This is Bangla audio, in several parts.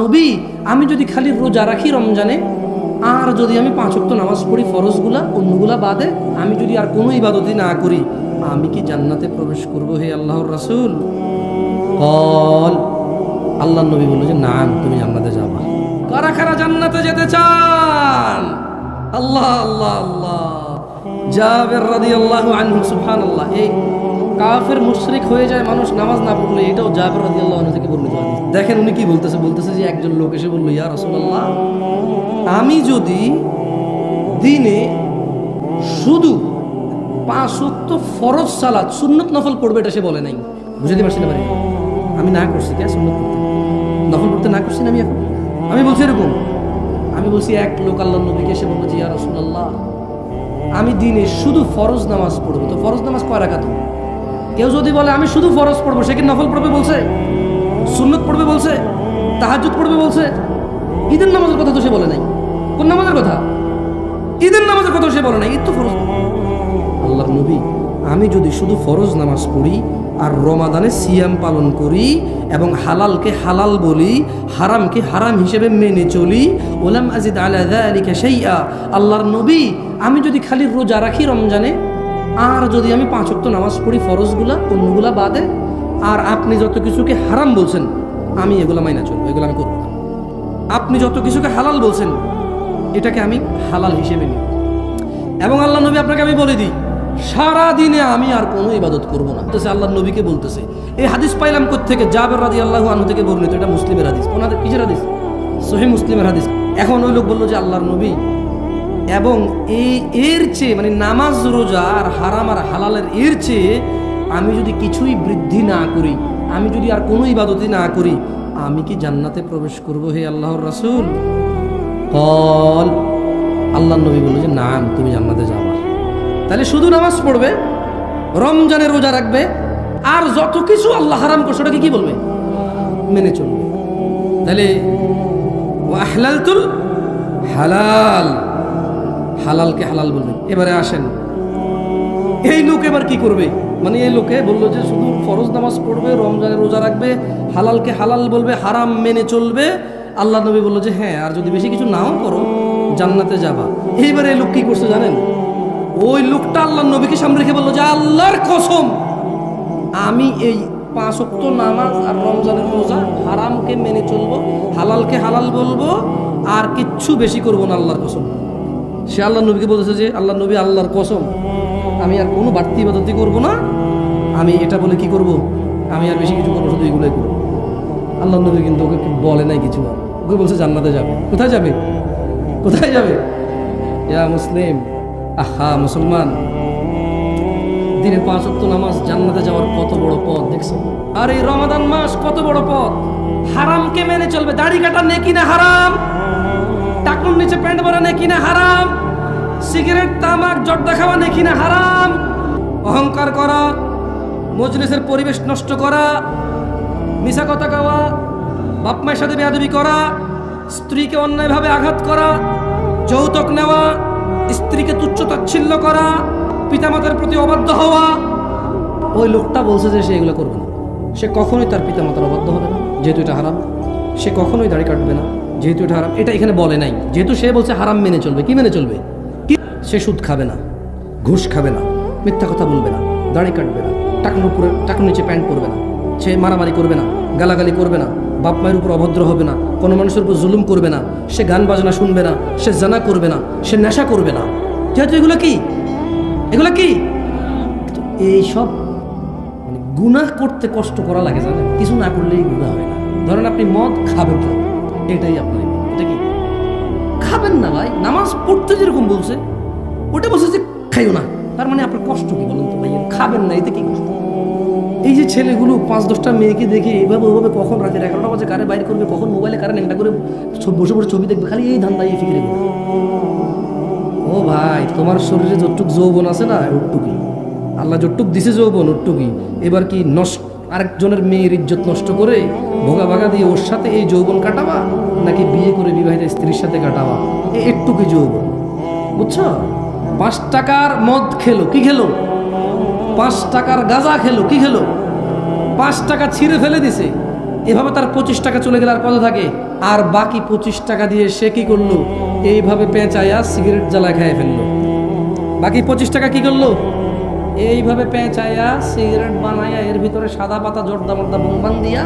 নবী আমি যদি খালি রোজা রাখি রমজানে, আর যদি আমি 5 ওয়াক্ত নামাজ পড়ি ফরজগুলা, অন্যগুলা বাদে আমি যদি আর কোনো ইবাদতই না করি, আমি কি জান্নাতে প্রবেশ করব হে আল্লাহর রাসূল? কল আল্লাহর নবী বলল যে নাম, তুমি জান্নাতে যাবা। কারা কারা জান্নাতে যেতে চান? আল্লাহ আল্লাহ আল্লাহ। জাবের রাদিয়াল্লাহু আনহু, সুবহানাল্লাহ। এই কাফের মুশরিক হয়ে যায় মানুষ নামাজ না পড়লে, এটাও জাবের রাদিয়াল্লাহু আনহু থেকে বর্ণিত হাদিস। দেখেন উনি কি বলতেছে, বলতেছে যে একজন লোক এসে বলল, ইয়া রাসূলুল্লাহ, আমি যদি দিনে শুধু 5 ওয়াক্ত ফরজ সালাত, সুন্নত নফল পড়বে, এটা সে বলে নাই। বুঝতে পারছি না? আমি না করছি কে সুন্নত পড়তে, নফল পড়তে না করছি না আমি এখন? আমি বলছি এরকম, আমি বলছি এক লোক আল্লাহর নবীকে এসে বলবো যে ইয়া রাসূলুল্লাহ, আমি দিনে শুধু ফরজ নামাজ পড়বো, তো ফরজ নামাজ কয় রাকাত? কেউ যদি বলে আমি শুধু ফরজ পড়বো, সে কি নফল পড়বে বলছে? সুন্নত পড়বে বলছে? তাহাজ্জুদ পড়বে বলছে? ঈদের নামাজের কথা তো সে বলে নাই। কোন নামাজের কথা? ঈদের নামাজের কথা সে বলে নাই। ঈদ তো ফরজ। আল্লাহর নবী, আমি যদি শুধু ফরজ নামাজ পড়ি আর রমাদানে সিয়াম পালন করি এবং হালালকে হালাল বলি, হারামকে হারাম হিসেবে মেনে চলি, ওলাম আজিদ আলা যালিকা শাইআ, আল্লাহর নবী আমি যদি খালি রোজা রাখি রমজানে, আর যদি আমি 5 ওয়াক্ত নামাজ পড়ি ফরজগুলা, অন্যগুলা বাদে, আর আপনি যত কিছুকে হারাম বলছেন আমি এগুলা মাইনা চলবো, এগুলো আমি করবো না। আপনি যত কিছুকে হালাল বলছেন এটাকে আমি হালাল হিসেবে নিই। এবং আল্লাহ নবী আপনাকে আমি বলে দিই, সারা দিনে আমি আর কোনো ইবাদত করবো না। আল্লাহ নবীকে বলতেছে। এই হাদিস পাইলাম কোত্থেকে? জাবের রাদিয়াল্লাহু আনহু থেকে বর্ণিত। এটা মুসলিমের হাদিস। ওনাদের কিসের হাদিস? সহিহ মুসলিমের হাদিস। এখন ওই লোক বললো যে আল্লাহর নবী, এবং এর চেয়ে মানে নামাজ রোজা আর হারাম আর হালালের এর চেয়ে আমি যদি কিছুই বৃদ্ধি না করি, আমি যদি আর কোনো ইবাদতই না করি, আমি কি জান্নাতে প্রবেশ করবো হে আল্লাহর রাসূল? কল আল্লাহর নবী বলল যে নাম, তুমি জান্নাতে যাবা। তাহলে শুধু নামাজ পড়বে, রমজানের রোজা রাখবে, আর যত কিছু আল্লাহ হারাম করছে ওটাকে কি বলবে? মেনে চলবে। তাহলে ওয়া আহলালতুল হালাল, হালালকে হালাল বলবে। এবারে আসেন, এই লোক এবার কি করবে? মানে এই লোকে বললো যে শুধু ফরজ নামাজ পড়বে, রমজানের রোজা রাখবে, হালালকে হালাল বলবে, হারাম মেনে চলবে। আল্লাহ নবী বললো যে হ্যাঁ, আর যদি বেশি কিছু নাও করো জান্নাতে যাবা। এইবারে এই লোক কি করছে জানেন? ওই লোকটা আল্লাহর নবীকে সামনে রেখে বললো যে আল্লাহর কসম, আমি এই 5 ওয়াক্ত নামাজ আর রমজানের রোজা হারামকে মেনে চলবো, হালালকে হালাল বলবো, আর কিচ্ছু বেশি করবো না, আল্লাহর কসম। সে আল্লাহর নবীকে বলতেছে যে আল্লাহর নবী, আল্লাহর কসম, আমি আর কোনো বাড়তি ইবাদত করবো না। আমি এটা বলে কি করব? আমি আর বেশি কিছু করবো, শুধু এগুলোই করবো। আল্লাহর নবী কিন্তু ওকে বলে নাই কিছু, ওকে বলছে জান্নাতে যাবে। কোথায় যাবে? কোথায় যাবে? ইয়া মুসলিম, আহা মুসলমান, দিনের 5 ওয়াক্ত নামাজ জান্নাতে যাওয়ার কত বড় পথ দেখছো? আর এই রমাদান মাস কত বড় পথ। হারামকে মেনে চলবে, দাড়ি কাটা নেকি না হারাম, টাকুর নিচে প্যান্ট পরা নেকি না হারাম, সিগারেট তামাক জর্দা খাওয়া নেকি না হারাম, অহংকার করা, মজলিসের পরিবেশ নষ্ট করা, মিছা কথা গাওয়া, বাপ মায়ের সাথে বেয়াদবি করা, স্ত্রীকে অন্যায়ভাবে আঘাত করা, যৌতুক নেওয়া, স্ত্রীকে তুচ্ছ তাচ্ছিল্য করা, পিতামাতার প্রতি অবাধ্য হওয়া। ওই লোকটা বলছে যে সে এগুলো করবে না। সে কখনোই তার পিতামাতার অবাধ্য হবে না, যেহেতু এটা হারাম। সে কখনোই দাড়ি কাটবে না, যেহেতু এটা হারাম। এটা এখানে বলে নাই, যেহেতু সে বলছে হারাম মেনে চলবে। কি মেনে চলবে? কি? সে সুদ খাবে না, ঘুষ খাবে না, মিথ্যা কথা বলবে না, দাড়ি কাটবে না, টাকুর নিচে প্যান্ট পরবে না, সে মারামারি করবে না, গালাগালি করবে না, বাপ মায়ের উপর অভদ্র হবে না, কোনো মানুষের উপর জুলুম করবে না, সে গান বাজনা শুনবে না, সে জানা করবে না, সে নেশা করবে না। যেহেতু এগুলো কি, এগুলো কি এইসব মানে গুনাহ করতে কষ্ট করা লাগে, জানেন? কিছু না করলেই গুনাহ হয় না। ধরেন আপনি মদ খাবেন না, এটাই আপনার, এটা কি খাবেন না ভাই? নামাজ পড়তে যেরকম বলছে ওটা বলছে যে খাইও না, তার মানে আপনার কষ্ট কি বলেন তো ভাই? খাবেন না, এতে কি কষ্ট? এই যে ছেলেগুলো 5-10টা মেয়েকে দেখে এইভাবে ওইভাবে, কখন রাতে 11টা বাজে কারে বাইর করবে, কখন মোবাইলে কারে ন্যাংটা করে বসে বসে ছবি দেখবে, খালি এই ধান্দা, এই ফিকিরে। ও ভাই, তোমার শরীরে যতটুক যৌবন আছে না, ওটুকুই আল্লাহ যতটুক দিছে যৌবন, ওটুকুই। এবার কি আরেকজনের মেয়ের ইজ্জত নষ্ট করে ভোগা ভাগা দিয়ে ওর সাথে এই যৌবন কাটাবা, নাকি বিয়ে করে বিবাহিত স্ত্রীর সাথে কাটাবা? একটুকুই যৌবন, বুঝছো? 5 টাকার মদ খেলো, কি খেলো? 5 টাকার গাঁজা খেলো, কি খেলো? 5 টাকা ছিঁড়ে ফেলে দিছে, এভাবে তার 25 টাকা চলে গেলে আর কত থাকে? আর বাকি 25 টাকা দিয়ে সে কি করলো? এইভাবে পেঁচাইয়া সিগারেট জ্বালায় খেয়ে ফেললো। বাকি 25 টাকা কি করলো? এইভাবে পেঁচাইয়া সিগারেট বানাইয়া এর ভিতরে সাদা পাতা জর্দা মর্দা বোমবান দিয়া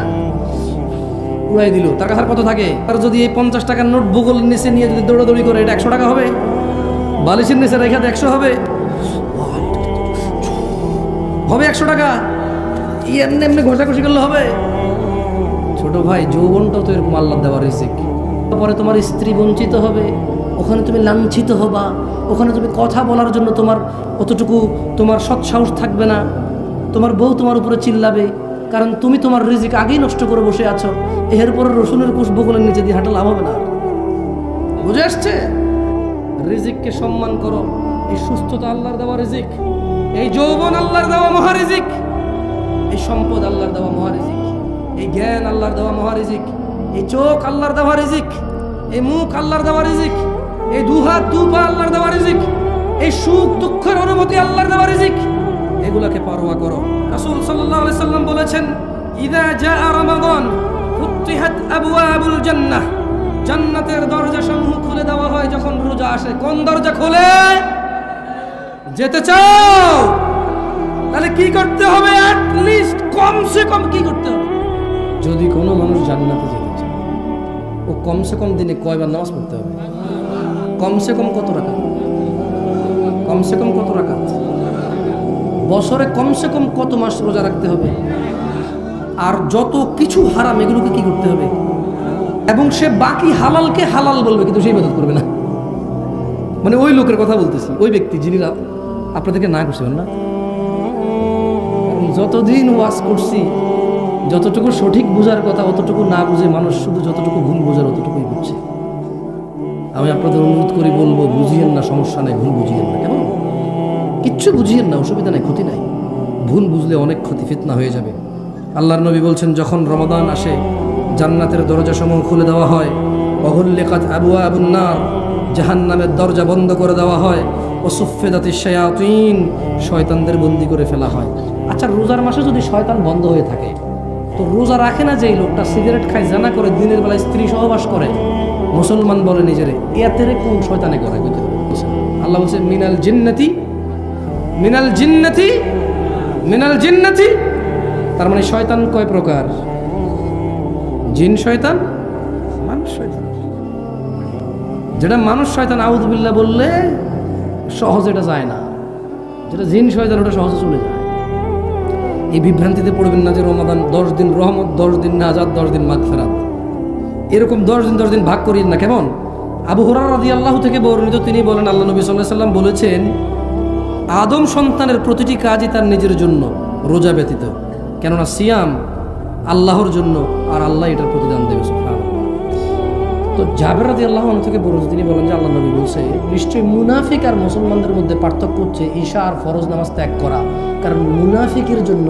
উড়াই দিল। তার কাছে কত থাকে? আর যদি এই 50 টাকার নোট ভূগোল নিচে নিয়ে যদি দৌড়াদৌড়ি করে, এটা 100 টাকা হবে? বালিশের নিচে রেখা 100 হবে? হবে 100 টাকা? এমনি এমনি ঘষাঘষি করলে হবে? ছোট ভাই, যৌবনটাও তো এরকম আল্লাহ দেওয়া রিজিক। তারপরে তোমার স্ত্রী বঞ্চিত হবে, ওখানে তুমি লাঞ্ছিত হবা, ওখানে তুমি কথা বলার জন্য তোমার অতটুকু তোমার সৎসাহস থাকবে না, তোমার বউ তোমার উপরে চিল্লাবে, কারণ তুমি তোমার রিজিক আগেই নষ্ট করে বসে আছো। এরপরে রসুনের কুশ বকুলের নিচে দিয়ে হাঁটা লাভ হবে না। বুঝে আসছে? রিজিককে সম্মান করো। এই সুস্থতা আল্লাহর দেওয়া রিজিক, এই যৌবন আল্লাহর দেওয়া মহারিজিক, এই সম্পদ আল্লাহর দেওয়া মহারিজিক, এই জ্ঞান আল্লাহর দেওয়া মহারিজিক, এই চোখ আল্লাহর দেওয়া রিজিক, এই মুখ আল্লাহর দেওয়া রিজিক, এই দুহাত দুপা আল্লাহর দেওয়া রিজিক, এই সুখ দুঃখের অনুভূতি আল্লাহর দেওয়া রিজিক। এগুলাকে পরোয়া করো। রাসূল সাল্লাল্লাহু আলাইহি সাল্লাম বলেছেন, ইযা জাআ রমাদান ফুতিহাত আবওয়াবুল জান্নাহ, জান্নাতের দরজাসমূহ খুলে দেওয়া হয় যখন রোজা আসে। কোন দরজা খোলে? যেতে চাও? তাহলে কি করতে হবে? অ্যাট লিস্ট কমসে কম কি করতে হবে? যদি কোনো মানুষ জান্নাতে যেতে চায়, ও কমসে কম দিনে কয়বার নামাজ পড়তে হবে? কমসে কম কত রাকাত? কমসে কম কত রাকাত? বছরে কমসে কম কত মাস রোজা রাখতে হবে? আর যত কিছু হারাম এগুলোকে কি করতে হবে? এবং সে বাকি হালালকে হালাল বলবে, কিন্তু সে ইবাদত করবে না। মানে ওই লোকের কথা বলতেছি, ওই ব্যক্তি যিনি আপনাদেরকে না করছেন না। যতদিন ওয়াজ করছি, যতটুকু সঠিক বুঝার কথা অতটুকু না বুঝে মানুষ শুধু যতটুকু ভুল বোঝার অতটুকুই বুঝছে। আমি আপনাদের অনুরোধ করি, বলবো বুঝিয়েন না, সমস্যা নেই, ভুল বুঝিয়েন না। কেমন? কিচ্ছু বুঝিয়েন না, অসুবিধা নেই, ক্ষতি নাই। ভুল বুঝলে অনেক ক্ষতি, ফিতনা হয়ে যাবে। আল্লাহর নবী বলছেন, যখন রমাদান আসে জান্নাতের দরজাসমূহ খুলে দেওয়া হয়, ওয়াগুল্লিকাত আবওয়াবুন নার, জাহান্নামের দরজা বন্ধ করে দেওয়া হয়, ওয়াসুফফিদাতিশ শায়াতিন, শয়তানদের বন্দী করে ফেলা হয়। আচ্ছা, রোজার মাসে যদি শয়তান বন্ধ হয়ে থাকে, তো রোজা রাখে না যেই লোকটা, সিগারেট খায়, জানা করে, দিনের বেলায় স্ত্রী সহবাস করে, মুসলমান বলে নিজেরে, এতেরে কোন শয়তানে করে? আল্লাহ বলছে, মিনাল জিন্নাতি মিনাল জিন্নাতি মিনাল জিন্নাতি। তার মানে শয়তান কয় প্রকার? জিন শয়তান, মানুষ শয়তান। যেটা মানুষ শয়তান আউযুবিল্লাহ বললে সহজে এটা যায় না, যেটা জিন শয়তান ওটা সহজে চলে যায়। এই বিভ্রান্তিতে পড়বেন না যে রমাদান 10 দিন রহমত, 10 দিন নাজাত, 10 দিন মাগফিরাত, এরকম 10 দিন ভাগ করিয়েন না। কেমন? আবু হুরায়রা রাদিয়াল্লাহু থেকে বর্ণিত, তিনি বলেন, আল্লাহ নবী সাল্লাল্লাহু আলাইহি সাল্লাম বলেছেন, আদম সন্তানের প্রতিটি কাজই তার নিজের জন্য, রোজা ব্যতীত। কেননা সিয়াম আল্লাহর জন্য, আর আল্লাহ এটার প্রতিদান দেবে। সুবহানাল্লাহ। তো জাবের রাদিয়াল্লাহু আনহু থেকে বর্ণিত, তিনি বলেন যে আল্লাহ নবী বলছে, নিশ্চয়ই মুনাফিক আর মুসলমানদের মধ্যে পার্থক্য হচ্ছে ঈশা আর ফরজ নামাজ ত্যাগ করা। কারণ মুনাফিকের জন্য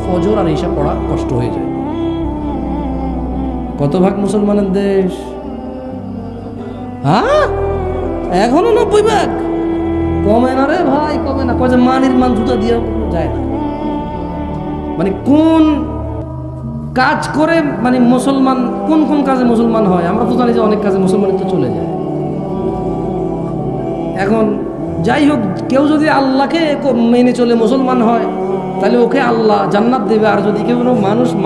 ফজর আর ঈশা পড়া কষ্ট হয়ে যায়। কত ভাগ মুসলমানের দেশ? হ্যাঁ, এখনো 90 ভাগ। কমে না রে ভাই, কমে না। কয় যে মানির মান জুতা দিয়ে যায় না। মানে কোন কাজ করে মানে মুসলমান, কোন কোন কাজে মুসলমান হয়? আমরা তো জানি যে অনেক কাজে মুসলমানের তো চলে যায়। এখন যাই হোক, কেউ যদি আল্লাহকে মেনে চলে মুসলমান হয়, তাহলে ওকে আল্লাহ জান্নাত দেবে। আর যদি কেউ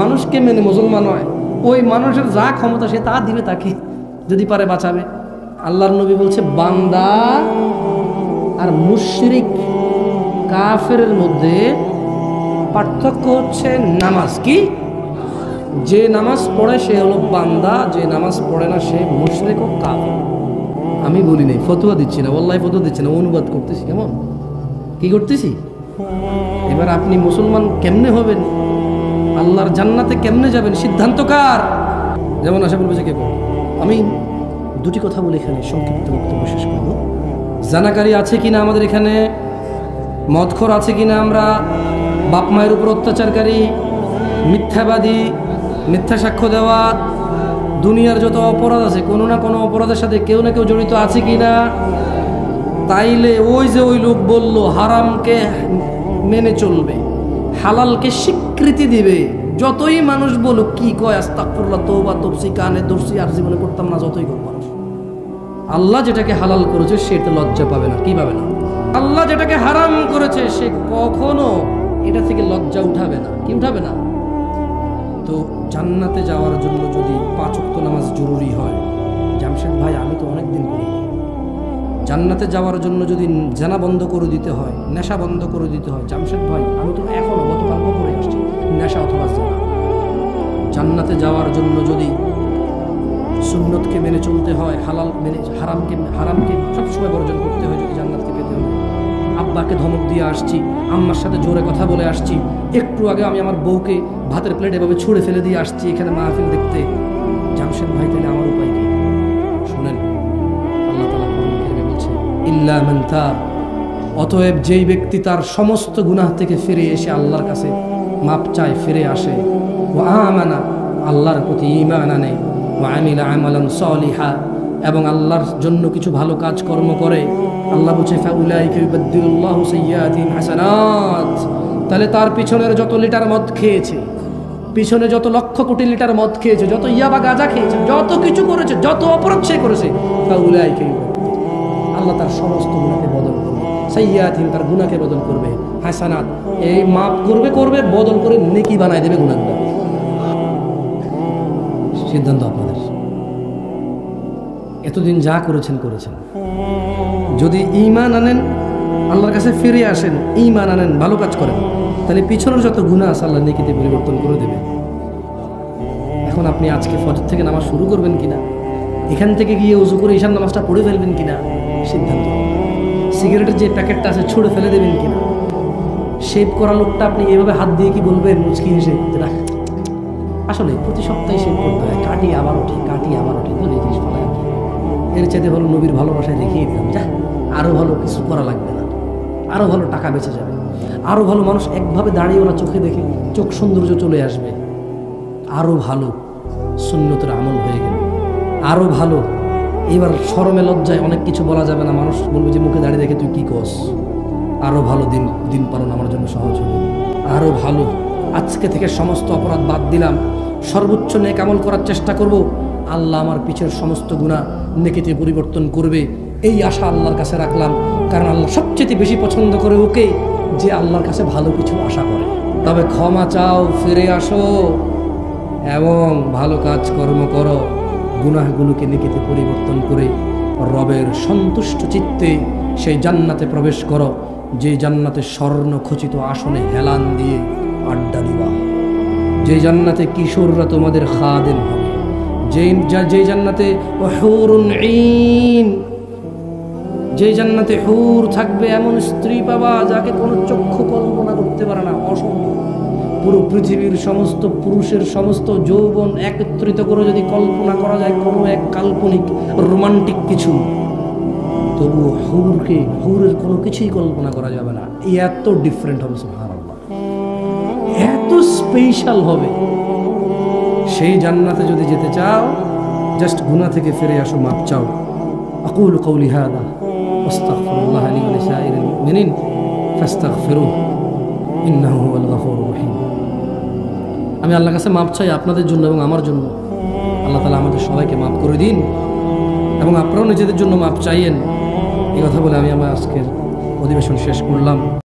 মানুষকে মেনে মুসলমান হয়, ওই মানুষের যা ক্ষমতা সে তা দিবে তাকে, যদি পারে বাঁচাবে। আল্লাহর নবী বলছে, বান্দা আর মুশরিক কাফেরের মধ্যে পার্থক্য হচ্ছে নামাজ। কি? যে নামাজ পড়ে সে হলো বান্দা, যে নামাজ পড়ে না সে মুশরিক ও কাফের। আমি বলি নাই, ফতোয়া দিচ্ছি না, ওয়াল্লাহি ফতোয়া দিচ্ছি না, অনুবাদ করতেছি। কেমন? কি করতেছি? এবার আপনি মুসলমান কেমনে হবেন, আল্লাহর জান্নাতে কেমনে যাবেন, সিদ্ধান্ত কার? যেমন আসে বলবে যে কে বল। আমি দুটি কথা বলে এখানে সংক্ষিপ্ত বক্তব্য শেষ করব। জানাকারী আছে কিনা আমাদের এখানে? মদখোর আছে কিনা আমরা? বাপ মায়ের উপর অত্যাচারকারী, মিথ্যাবাদী, মিথ্যা সাক্ষ্য দেওয়া, দুনিয়ার যত অপরাধ আছে কোনো না কোনো অপরাধের সাথে কেউ না কেউ জড়িত আছে কিনা? তাইলে ওই যে ওই লোক বলল হারামকে মেনে চলবে, হালালকে স্বীকৃতি দিবে, যতই মানুষ বলুক কি কয় আস্তাগফিরুল্লাহ তওবা তফসি কানে দর্শি আর জীবনে করতাম না, যতই হোক মানুষ, আল্লাহ যেটাকে হালাল করেছে সেটা লজ্জা পাবে না। কি পাবে না? আল্লাহ যেটাকে হারাম করেছে সে কখনো এটা থেকে লজ্জা উঠাবে না। কি উঠাবে না? তো জান্নাতে যাওয়ার জন্য যদি 5 ওয়াক্ত নামাজ জরুরি হয়, জামশেদ ভাই আমি তো অনেকদিন করি, জান্নাতে যাওয়ার জন্য যদি জানা বন্ধ করে দিতে হয়, নেশা বন্ধ করে দিতে হয়, জামশেদ ভাই আমি তো এখনো গতকালও করে আসছি নেশা অথবা জানা। জান্নাতে যাওয়ার জন্য যদি সুন্নতকে মেনে চলতে হয়, হালাল মেনে হারামকে সবসময় বর্জন করতে হয়, যদি জান্নাতকে পেতে হয়, আব্বাকে ধমক দিয়ে আসছি, আম্মার সাথে জোরে কথা বলে আসছি, একটু আগে আমি আমার বউকে ভাতের প্লেট এভাবে ছুঁড়ে ফেলে দিয়ে আসছি এখানে মাহফিল দেখতে, জামশেদ ভাই তাহলে আমার উপায় কি? শুনেন, আল্লাহ তাআলা কোরআনে কারিমে বলছে ইল্লা মান তাব, অতএব যেই ব্যক্তি তার সমস্ত গুনাহ থেকে ফিরে এসে আল্লাহর কাছে মাপ চায়, ফিরে আসে, ওয়া আমানা, আল্লাহর প্রতি ঈমান আনে, ওয়া আমিলা আমালান সালিহা, এবং আল্লাহর জন্য কিছু ভালো কাজ কর্ম করে, আল্লাহ বলছে ফাউলাইকা ইউবাদদিলুল্লাহু সাইয়্যাতিহিম হাসানাত, তাহলে তার পিছনের যত লিটার মদ খেয়েছে, পিছনে যত লক্ষ কোটি লিটার মদ খেয়েছে, যত ইয়াবা গাঁজা খেয়েছে, যত কিছু করেছে, যত অপরাধ সে করেছে, ফাউলাইকা ইউবাদদিল, আল্লাহ তার সমস্ত গুনাহকে বদল করবে, সাইয়্যাতিহিম, তার গুনাহকে বদল করবে, হাসানাত, এই মাফ করবে বদল করে নেকি বানায় দেবে গুনাহগুলো। সিদ্ধান্ত আপনাদের, এতদিন যা করেছেন। যদি ঈমান আনেন, আল্লাহর কাছে ফিরে আসেন, ঈমান আনেন, ভালো কাজ করেন, তাহলে পিছনের যত গুনাহ আছে আল্লাহ নেকিতে পরিবর্তন করে দেবে। এখন আপনি আজকে ফজর থেকে নামাজ শুরু করবেন কিনা, এখান থেকে গিয়ে উযু করে ঈশার নামাজটা পড়ে ফেলবেন কিনা সিদ্ধান্ত। সিগারেটের যে প্যাকেটটা আছে ছুঁড়ে ফেলে দেবেন কিনা। শেভ করা লোকটা আপনি এভাবে হাত দিয়ে কি বলবেন মুচকি হেসে, রাখ, আসলে প্রতি সপ্তাহে শেভ করতে হয়, কাটি আবার ওঠে তো দেখিস ফলে আর কি। এর চাইতে ভালো নবীর ভালোবাসায় দেখিয়ে দিলাম, যা আরো ভালো কিছু করা লাগবে না, আরো ভালো টাকা বেঁচে যাবে, আরো ভালো মানুষ একভাবে দাঁড়িয়েওয়ালা চোখে দেখে চোখ সৌন্দর্য চলে আসবে, আরো ভালো সুন্নতের আমল হয়ে গেল, আরো ভালো। এবার শরমে লজ্জায় অনেক কিছু বলা যাবে না, মানুষ বলবে যে মুখে দাঁড়িয়ে দেখে তুই কি কস। আরো ভালো দিন পালন আমার জন্য সহজ হবে, আরো ভালো। আজকে থেকে সমস্ত অপরাধ বাদ দিলাম, সর্বোচ্চ নেক আমল করার চেষ্টা করব, আল্লাহ আমার পিছের সমস্ত গুনাহ নেকিতে পরিবর্তন করবে, এই আশা আল্লাহর কাছে রাখলাম। কারণ আল্লাহ সবচেয়ে বেশি পছন্দ করে ওকে যে আল্লাহর কাছে ভালো কিছু আশা করে। তবে ক্ষমা চাও, ফিরে আসো এবং ভালো কাজ কর্ম করো, গুনাহগুলোকে নেকিতে পরিবর্তন করে রবের সন্তুষ্ট চিত্তে সেই জান্নাতে প্রবেশ করো, যে জান্নাতে স্বর্ণ খচিত আসনে হেলান দিয়ে আড্ডা দিবা, যে জান্নাতে কিশোররা তোমাদের খাদেম হবে, যে জান্নাতে হুরুন ঈন, যে জান্নাতে হুর থাকবে, এমন স্ত্রী পাবা যাকে কোনো চক্ষু কল্পনা করতে পারে না, অসম্ভব। পুরো পৃথিবীর সমস্ত পুরুষের সমস্ত যৌবন একত্রিত করে যদি কল্পনা করা যায় কোনো এক কাল্পনিক রোমান্টিক কিছু, তবু হুরের কোনো কিছুই কল্পনা করা যাবে না। এত ডিফারেন্ট হবে, সুবহানাল্লাহ, এত স্পেশাল হবে। সেই জান্নাতে যদি যেতে চাও, জাস্ট গুনাহ থেকে ফিরে আসো, মাপ চাও। আকুলু কওলি হাযা আস্তাগফিরুল্লাহ লি ওয়া লিসাইরিল মুমিনিন ফাস্তাগফিরুহু ইন্নাহু হুয়াল গফুরুর রহিম। আমি আল্লাহর কাছে মাপ চাই আপনাদের জন্য এবং আমার জন্য। আল্লাহ তাআলা আমাদের সবাইকে মাফ করে দিন এবং আপনারাও নিজেদের জন্য মাপ চাইয়েন। এই কথা বলে আমি আমার আজকের অধিবেশন শেষ করলাম।